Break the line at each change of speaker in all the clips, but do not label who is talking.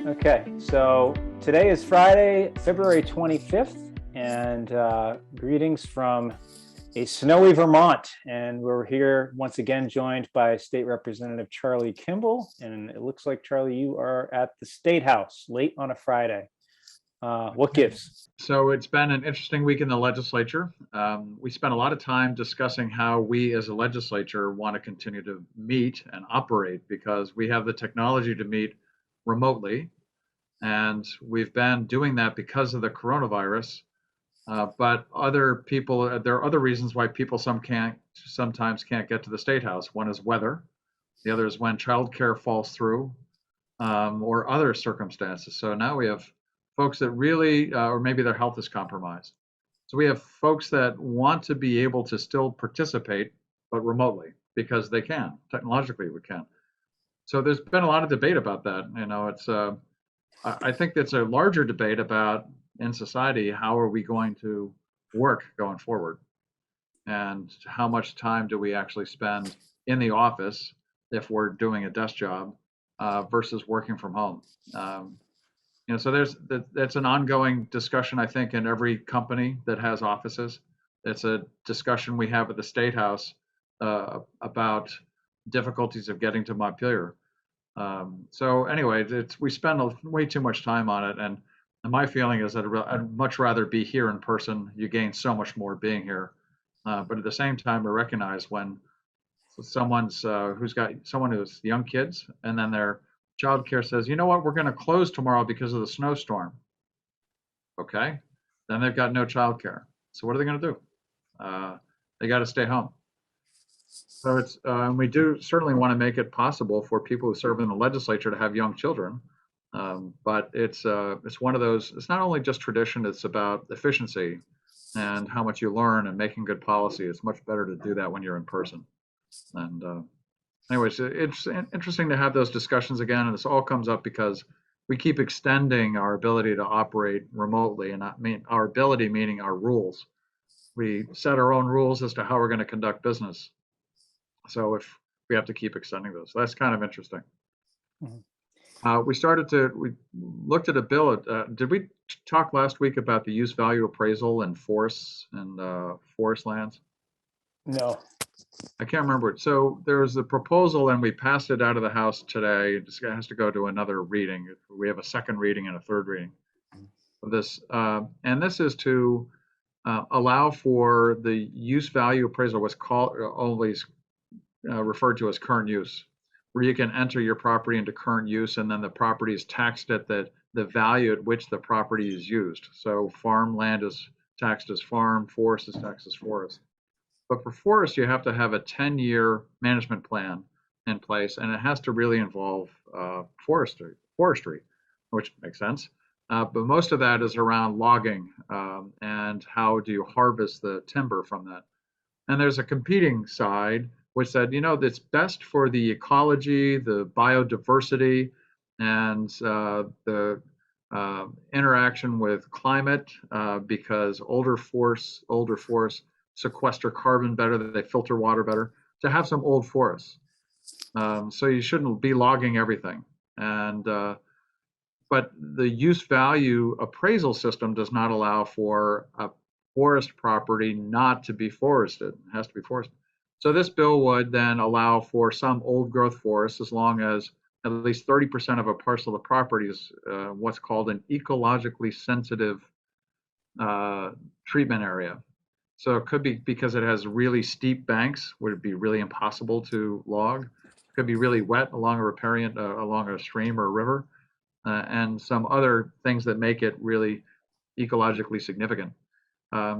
Okay, so today is Friday, February 25th, and greetings from a snowy Vermont. And we're here once again joined by State Representative Charlie Kimbell. And it looks like, Charlie, you are at the State House late on a Friday. What gives?
So it's been an interesting week in the legislature. We spent a lot of time discussing how we as a legislature want to continue to meet and operate because we have the technology to meet remotely. And we've been doing that because of the coronavirus. But other people, there are other reasons why people sometimes can't get to the State House. One is weather. The other is when childcare falls through, or other circumstances. So now we have folks that really, or maybe their health is compromised. So we have folks that want to be able to still participate, but remotely because they can. Technologically, we can. So there's been a lot of debate about that. I think it's a larger debate about in society, how are we going to work going forward? And how much time do we actually spend in the office if we're doing a desk job versus working from home? So that's an ongoing discussion, I think, in every company that has offices. It's a discussion we have at the State House about difficulties of getting to Montpelier. So anyway, we spend way too much time on it, and my feeling is that I'd much rather be here in person. You gain so much more being here, but at the same time, I recognize when someone's who's young kids, and then their childcare says, you know what, we're going to close tomorrow because of the snowstorm. Okay, then they've got no childcare. So what are they going to do? They got to stay home. So and we do certainly want to make it possible for people who serve in the legislature to have young children. But it's one of those, it's not only just tradition, it's about efficiency and how much you learn and making good policy. It's much better to do that when you're in person. And anyways, it's interesting to have those discussions again. And this all comes up because we keep extending our ability to operate remotely, and our ability meaning our rules. We set our own rules as to how we're going to conduct business. So if we have to keep extending those, so that's kind of interesting. Mm-hmm. We looked at a bill. Did we talk last week about the use value appraisal and forests and forest lands?
No.
I can't remember. So there was a proposal and we passed it out of the House today. It has to go to another reading. We have a second reading and a third reading of this. And this is to allow for the use value appraisal, what's always referred to as current use, where you can enter your property into current use and then the property is taxed at the value at which the property is used. So farmland is taxed as farm, forest is taxed as forest. But for forest, you have to have a 10-year management plan in place, and it has to really involve forestry, which makes sense. But most of that is around logging and how do you harvest the timber from that. And there's a competing side which said, that's best for the ecology, the biodiversity, and the interaction with climate because older forests sequester carbon better, they filter water better, to have some old forests. So you shouldn't be logging everything. And but the use value appraisal system does not allow for a forest property not to be forested. It has to be forested. So this bill would then allow for some old growth forests as long as at least 30% of a parcel of property is what's called an ecologically sensitive treatment area. So it could be because it has really steep banks, would it be really impossible to log? It could be really wet along a riparian, along a stream or a river, and some other things that make it really ecologically significant.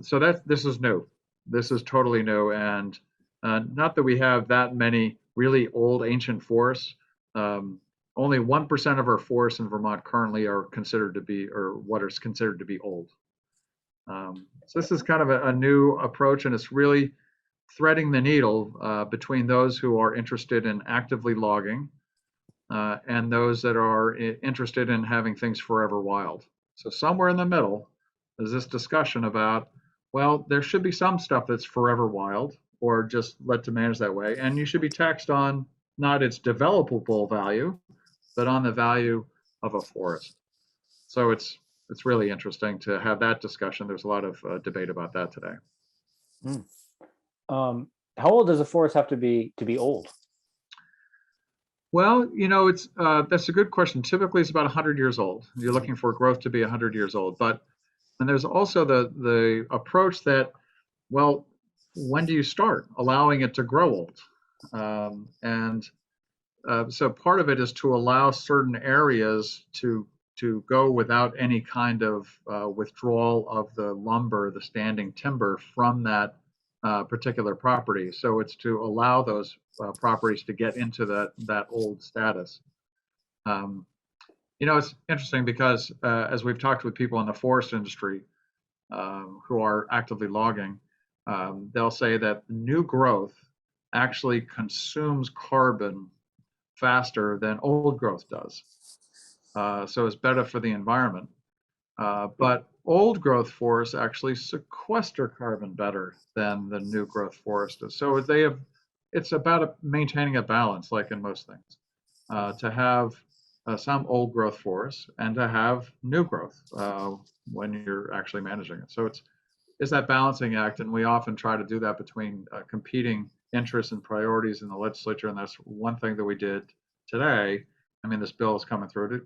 So this is new. This is totally new, and not that we have that many really old ancient forests. Only 1% of our forests in Vermont currently are considered to be, or what is considered to be old. So this is kind of a new approach, and it's really threading the needle between those who are interested in actively logging and those that are interested in having things forever wild. So somewhere in the middle is this discussion about, well, there should be some stuff that's forever wild or just let to manage that way, and you should be taxed on not its developable value, but on the value of a forest. So it's really interesting to have that discussion. There's a lot of debate about that today.
Hmm. How old does a forest have to be old?
Well, it's that's a good question. Typically, it's about 100 years old. You're looking for growth to be 100 years old, but and there's also the approach that, well, when do you start allowing it to grow old? And so part of it is to allow certain areas to go without any kind of withdrawal of the lumber, the standing timber from that particular property. So it's to allow those properties to get into that old status. Um, it's interesting because as we've talked with people in the forest industry who are actively logging, they'll say that new growth actually consumes carbon faster than old growth does. So it's better for the environment. But old growth forests actually sequester carbon better than the new growth forest does. So it's about maintaining a balance, like in most things, to have some old growth forests and to have new growth when you're actually managing it. So it's that balancing act, and we often try to do that between competing interests and priorities in the legislature, and that's one thing that we did today. I mean, this bill is coming through.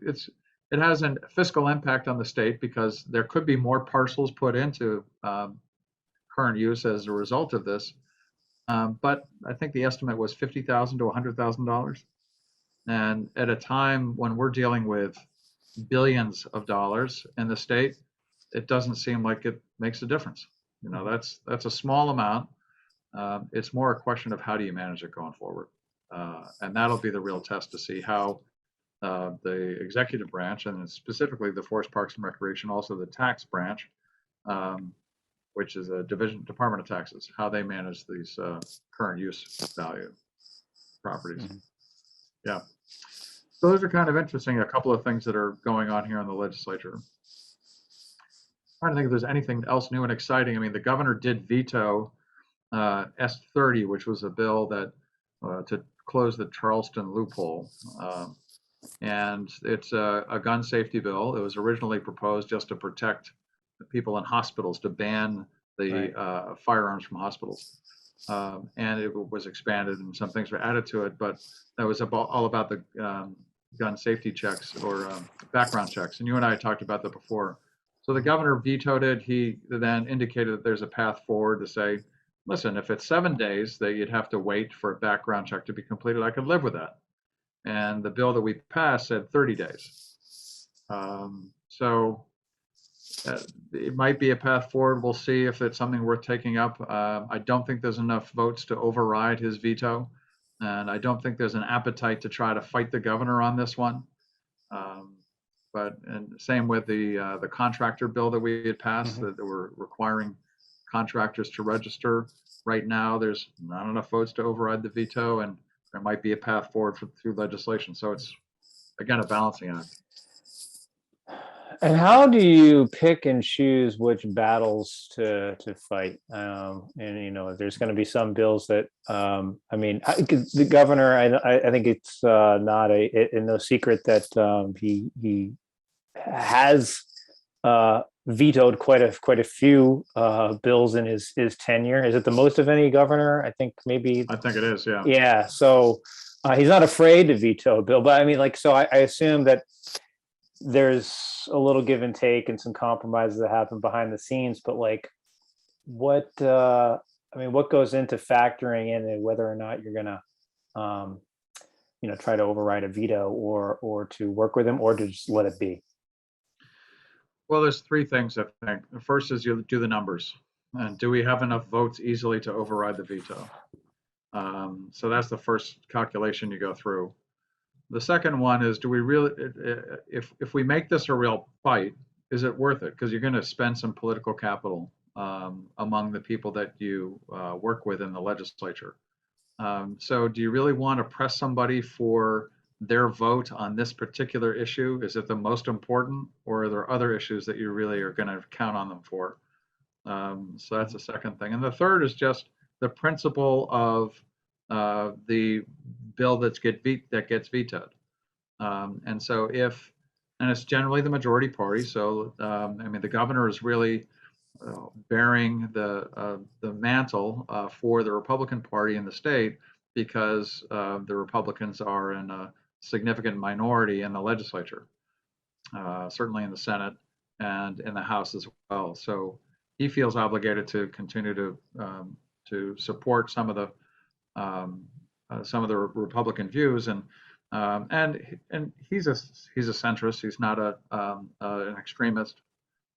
It has a fiscal impact on the state because there could be more parcels put into current use as a result of this. But I think the estimate was $50,000 to $100,000. And at a time when we're dealing with billions of dollars in the state, it doesn't seem like it makes a difference. That's a small amount. It's more a question of how do you manage it going forward. And that'll be the real test to see how the executive branch, and specifically the Forest Parks and Recreation, also the tax branch, which is a Department of Taxes, how they manage these current use value properties.
Mm-hmm.
Yeah. So those are kind of interesting, a couple of things that are going on here in the legislature. I'm trying to think if there's anything else new and exciting. I mean, the governor did veto S30, which was a bill that to close the Charleston loophole. And it's a gun safety bill. It was originally proposed just to protect the people in hospitals, to ban the firearms from hospitals. And it was expanded and some things were added to it, but that was all about the gun safety checks or background checks. And you and I talked about that before. So the governor vetoed it. He then indicated that there's a path forward to say, listen, if it's 7 days that you'd have to wait for a background check to be completed, I could live with that. And the bill that we passed said 30 days. So it might be a path forward. We'll see if it's something worth taking up. I don't think there's enough votes to override his veto. And I don't think there's an appetite to try to fight the governor on this one. And same with the contractor bill that we had passed, that were requiring contractors to register. Right now, there's not enough votes to override the veto, and there might be a path forward through legislation. So it's, again, a balancing act.
And how do you pick and choose which battles to fight? And there's going to be some bills that the governor. I think it's not no secret that he has vetoed quite a few bills in his tenure. Is it the most of any governor? I think maybe.
I think it is. Yeah.
Yeah. So he's not afraid to veto a bill, but I mean, I assume that there's a little give and take and some compromises that happen behind the scenes, but what goes into factoring in whether or not you're gonna try to override a veto or to work with him or to just let it be?
Well, there's three things I think. The first is you do the numbers, and do we have enough votes easily to override the veto? So that's the first calculation you go through. The second one is, do we really, if we make this a real fight, is it worth it? Because you're going to spend some political capital among the people that you work with in the legislature. So do you really want to press somebody for their vote on this particular issue? Is it the most important, or are there other issues that you really are going to count on them for? So that's the second thing. And the third is just the principle of the bill that gets vetoed. And so if and it's generally the majority party. So, I mean, the governor is really bearing the mantle for the Republican Party in the state because the Republicans are in a significant minority in the legislature, certainly in the Senate and in the House as well. So he feels obligated to continue to support some of the Republican views, and he's a centrist. He's not an extremist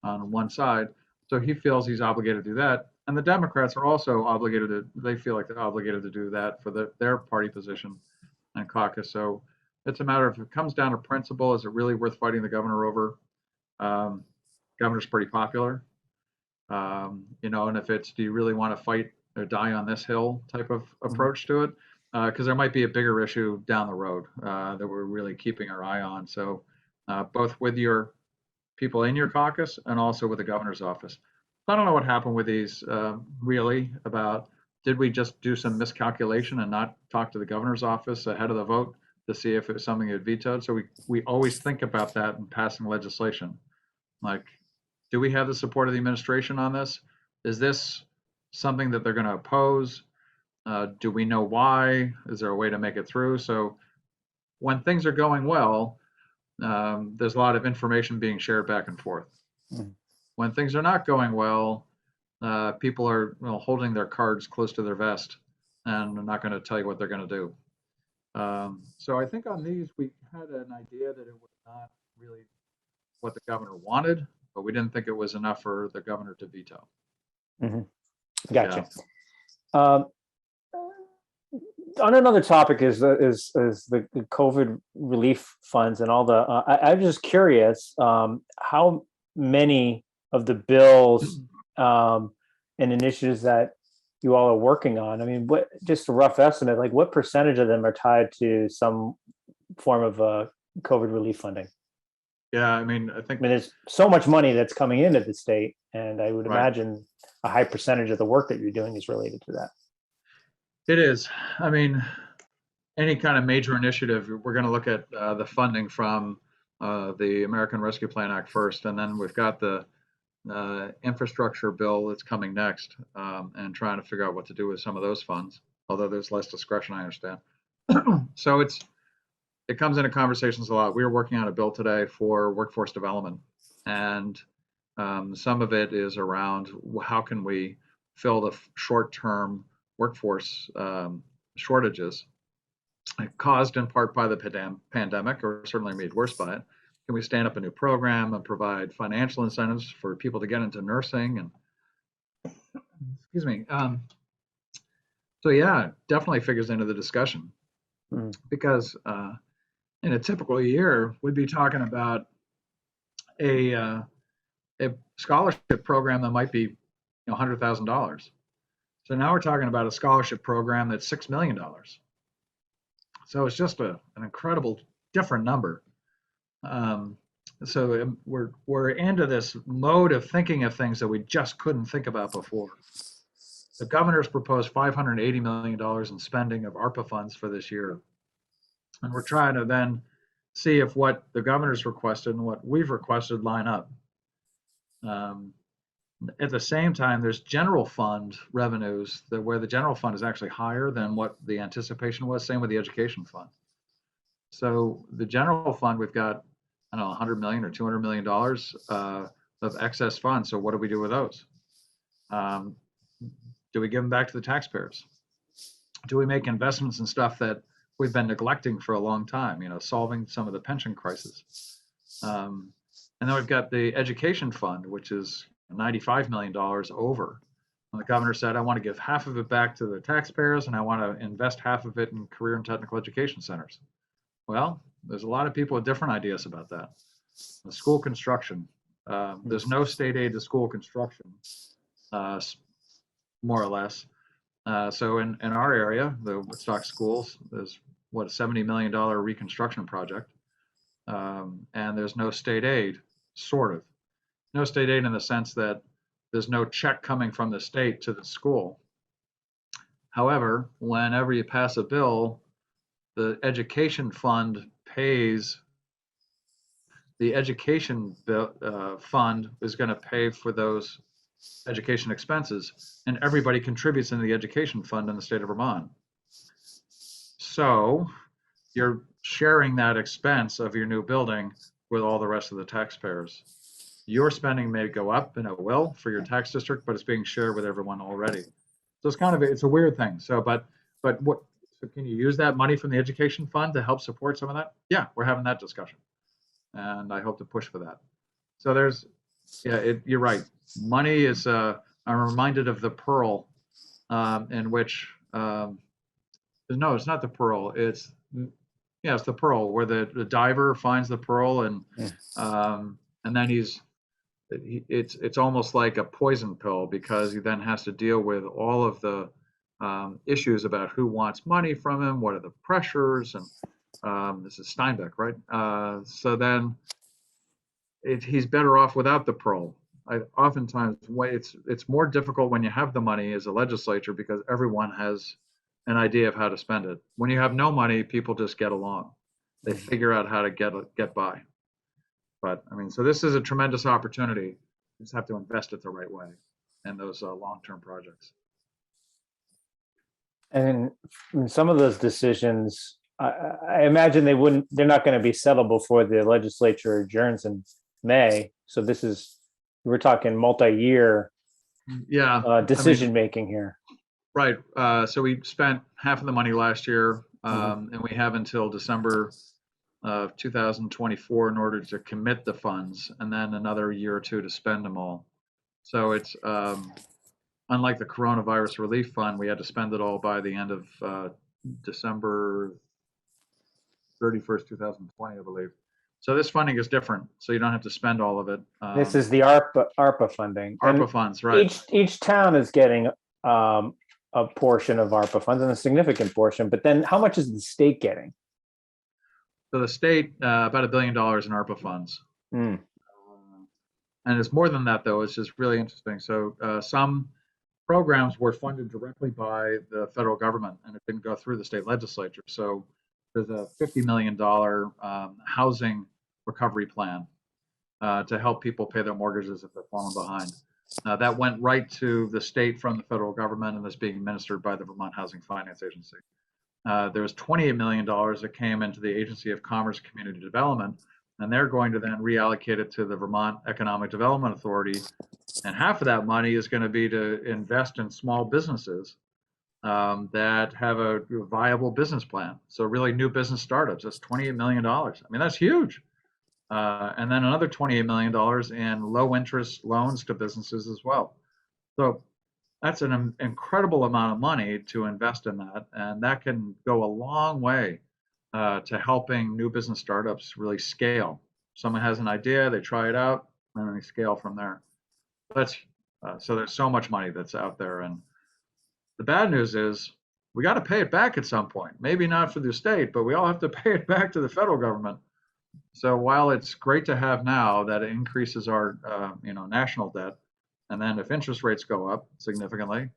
on one side, so he feels he's obligated to do that. And the Democrats are also obligated to. They feel like they're obligated to do that for their party position and caucus. So it's a matter of, if it comes down to principle, is it really worth fighting the governor over? Governor's pretty popular, and if it's, do you really want to fight or die on this hill type of approach to it? Because there might be a bigger issue down the road that we're really keeping our eye on. So both with your people in your caucus and also with the governor's office. I don't know what happened with these really, about, did we just do some miscalculation and not talk to the governor's office ahead of the vote to see if it was something that vetoed? So we always think about that in passing legislation. Like, do we have the support of the administration on this? Is this something that they're going to oppose? Do we know why? Is there a way to make it through? So when things are going well, there's a lot of information being shared back and forth. When things are not going well, people are holding their cards close to their vest and are not going to tell you what they're going to do. So I think on these, we had an idea that it was not really what the governor wanted, but we didn't think it was enough for the governor to veto.
Gotcha. Yeah. On another topic is the COVID relief funds and all the. I'm just curious how many of the bills and initiatives that you all are working on. I mean, what, just a rough estimate, like what percentage of them are tied to some form of COVID relief funding?
Yeah, I mean,
there's so much money that's coming into the state, and I would imagine a high percentage of the work that you're doing is related to that.
It is. I mean, any kind of major initiative, we're going to look at the funding from the American Rescue Plan Act first, and then we've got the infrastructure bill that's coming next, and trying to figure out what to do with some of those funds, although there's less discretion, I understand. So it comes into conversations a lot. We were working on a bill today for workforce development, and some of it is around how can we fill the short-term workforce shortages caused in part by the pandemic, or certainly made worse by it. Can we stand up a new program and provide financial incentives for people to get into nursing? And excuse me. So yeah, definitely figures into the discussion, because in a typical year, we'd be talking about a scholarship program that might be $100,000. So now we're talking about a scholarship program that's $6 million. So it's just an incredible different number. So we're into this mode of thinking of things that we just couldn't think about before. The governor's proposed $580 million in spending of ARPA funds for this year. And we're trying to then see if what the governor's requested and what we've requested line up. At the same time, there's general fund revenues where the general fund is actually higher than what the anticipation was. Same with the education fund. So the general fund, we've got, I don't know, 100 million or $200 million of excess funds. So what do we do with those? Do we give them back to the taxpayers? Do we make investments in stuff that we've been neglecting for a long time, solving some of the pension crisis? And then we've got the education fund, which is $95 million over. And the governor said, I want to give half of it back to the taxpayers, and I want to invest half of it in career and technical education centers. Well, there's a lot of people with different ideas about that. The school construction, there's no state aid to school construction, more or less. So in our area, the Woodstock schools, there's a $70 million reconstruction project. And there's no state aid, sort of. No state aid in the sense that there's no check coming from the state to the school. However, whenever you pass a bill, the education fund pays the education fund is going to pay for those education expenses, and everybody contributes in the education fund in the state of Vermont. So you're sharing that expense of your new building with all the rest of the taxpayers. Your spending may go up, and it will for your tax district, but it's being shared with everyone already. So it's kind of it's a weird thing. So, but what? So can you use that money from the education fund to help support some of that? Yeah, we're having that discussion, and I hope to push for that. So there's, yeah, you're right. Money is. I'm reminded of the Pearl, in which no, it's not the Pearl. It's it's the Pearl where the diver finds the pearl and then it's almost like a poison pill because he then has to deal with all of the issues about who wants money from him, what are the pressures, and this is Steinbeck, right? So then he's better off without the pearl. Oftentimes, it's more difficult when you have the money as a legislature because everyone has an idea of how to spend it. When you have no money, people just get along. They figure out how to get by. But I mean, so this is a tremendous opportunity. You just have to invest it the right way in those long-term projects.
And some of those decisions, I imagine they're not going to be settled before the legislature adjourns in May. So we're talking multi-year decision making here.
Right. So we spent half of the money last year, and we have until December of 2024 in order to commit the funds, and then another year or two to spend them all. So it's unlike the coronavirus relief fund, we had to spend it all by the end of December 31st, 2020, I believe. So this funding is different, so you don't have to spend all of it.
This is the ARPA funding.
ARPA funds, right?
Each town is getting a portion of ARPA funds, and a significant portion. But then, how much is the state getting?
So the state about $1 billion in ARPA funds, and it's more than that though. It's just really interesting. So some programs were funded directly by the federal government, and it didn't go through the state legislature. So there's a $50 million housing recovery plan to help people pay their mortgages if they're falling behind. That went right to the state from the federal government and is being administered by the Vermont Housing Finance Agency. There was $28 million that came into the Agency of Commerce Community Development, and they're going to then reallocate it to the Vermont Economic Development Authority. And half of that money is going to be to invest in small businesses that have a viable business plan. So really new business startups, that's $28 million. I mean, that's huge. And then another $28 million in low interest loans to businesses as well. So that's an incredible amount of money to invest in that. And that can go a long way to helping new business startups really scale. Someone has an idea, they try it out, and then they scale from there. So there's so much money that's out there. And the bad news is we got to pay it back at some point. Maybe not for the state, but we all have to pay it back to the federal government. So while it's great to have now that it increases our national debt, and then if interest rates go up significantly,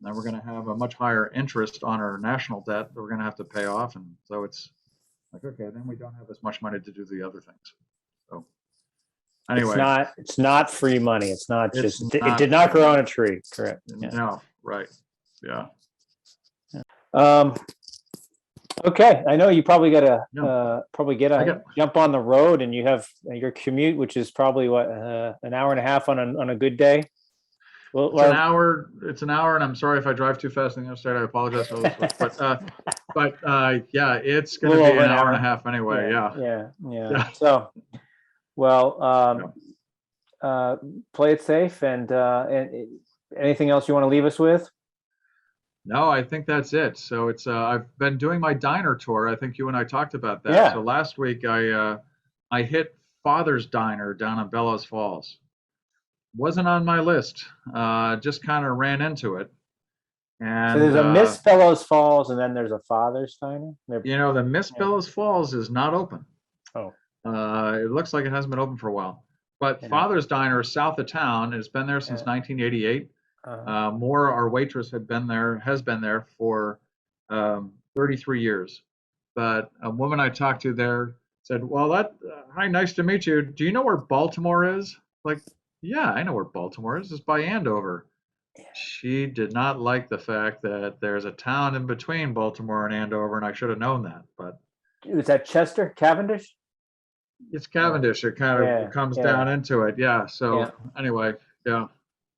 then we're going to have a much higher interest on our national debt that we're going to have to pay off. And so it's like, okay, then we don't have as much money to do the other things. So anyway,
it's not free money. It's not just it did not grow on a tree. Correct.
Yeah. No, right. Yeah.
Okay, I know you probably got to jump on the road, and you have your commute, which is probably an hour and a half on a good day.
Well, it's an hour. It's an hour, and I'm sorry if I drive too fast on the interstate. I apologize for this, but yeah, it's going to be an hour and a half anyway. Yeah.
So, well, play it safe, and anything else you want to leave us with?
No, I think that's it. So it's I've been doing my diner tour. I think you and I talked about that.
Yeah.
So last week I hit Father's Diner down in Bellows Falls. Wasn't on my list. Just kind of ran into it. And
so there's a Miss Bellows Falls, and then there's a Father's Diner.
The Miss Bellows Falls is not open.
Oh.
It looks like it hasn't been open for a while. But Father's Diner is south of town. It's been there since 1988. Our waitress, has been there for 33 years. But a woman I talked to there Said, well, hi, nice to meet you. Do you know where Baltimore is? Like, yeah, I know where Baltimore is. It's by Andover. She did not like the fact that there's a town in between Baltimore and Andover, and I should have known that. But
Was that Chester, Cavendish?
it's Cavendish. It kind
Yeah,
of comes
yeah,
down into it. Yeah. So
yeah.
anyway, yeah,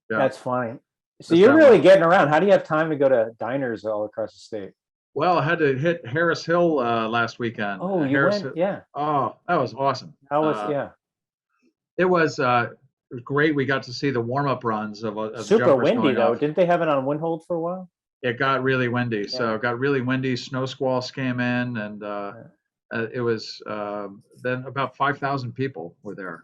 yeah.
That's funny. So
Just
you're
that
really
one.
getting around. How do you have time to go to diners all across the state?
Well, I had to hit Harris Hill last weekend.
Oh, you
Harris
went?
Hill.
Yeah.
Oh, that was awesome.
How was, yeah.
It was great. We got to see the warm-up runs of
Super
jumpers
windy
going
though.
off.
Didn't they have it on wind hold for a while?
It got really windy. So
Yeah.
it got really windy. Snow squalls came in, and it was then about 5,000 people were there,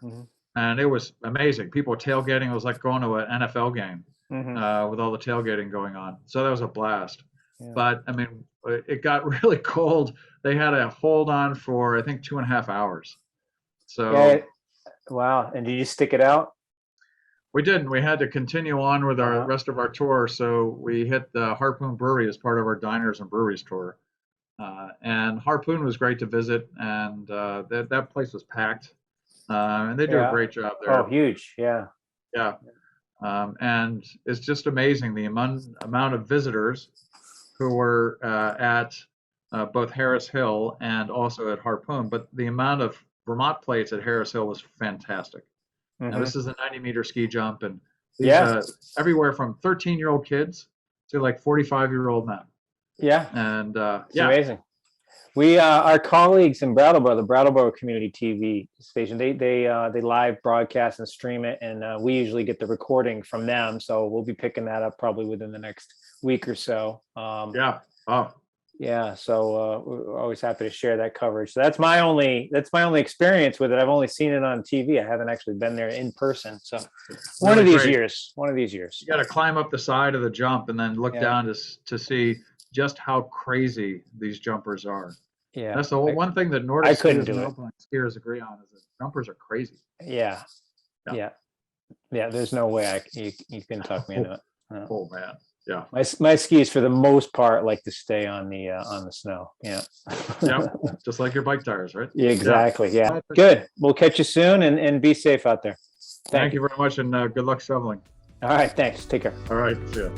and it was amazing. People were tailgating. It was like going to an NFL game with all the tailgating going on. So that was a blast. Yeah. But I mean, it got really cold. They had a hold on for I think 2.5 hours. So.
Yeah. Wow. And did you stick it out?
We didn't. We had to continue on with our rest of our tour. So we hit the Harpoon Brewery as part of our Diners and Breweries tour. And Harpoon was great to visit. And that place was packed. And they do a great job there.
Oh, huge. Yeah.
Yeah. And it's just amazing the amount of visitors who were at both Harris Hill and also at Harpoon. But the amount of Vermont plates at Harris Hill was fantastic. Now, this is a 90-meter ski jump, and these, everywhere from 13-year-old kids to like 45-year-old men.
Yeah,
and
it's amazing. We, our colleagues in Brattleboro, the Brattleboro Community TV station, they live broadcast and stream it, and we usually get the recording from them. So we'll be picking that up probably within the next week or so.
Yeah. Oh.
Yeah, so we're always happy to share that coverage. So that's my only experience with it. I've only seen it on TV. I haven't actually been there in person. So one of these years. You
got to climb up the side of the jump and then look down to see just how crazy these jumpers are.
Yeah,
that's the one thing that Nordic skiers agree on is that jumpers are crazy.
Yeah. There's no way you can talk me into it. No.
Oh man. Yeah.
My skis for the most part like to stay on the snow. Yeah.
Yeah. Just like your bike tires, right?
Yeah, exactly. Yeah. Good. We'll catch you soon and be safe out there.
Thank you very much, and good luck shoveling.
All right. Thanks. Take care.
All right. See ya.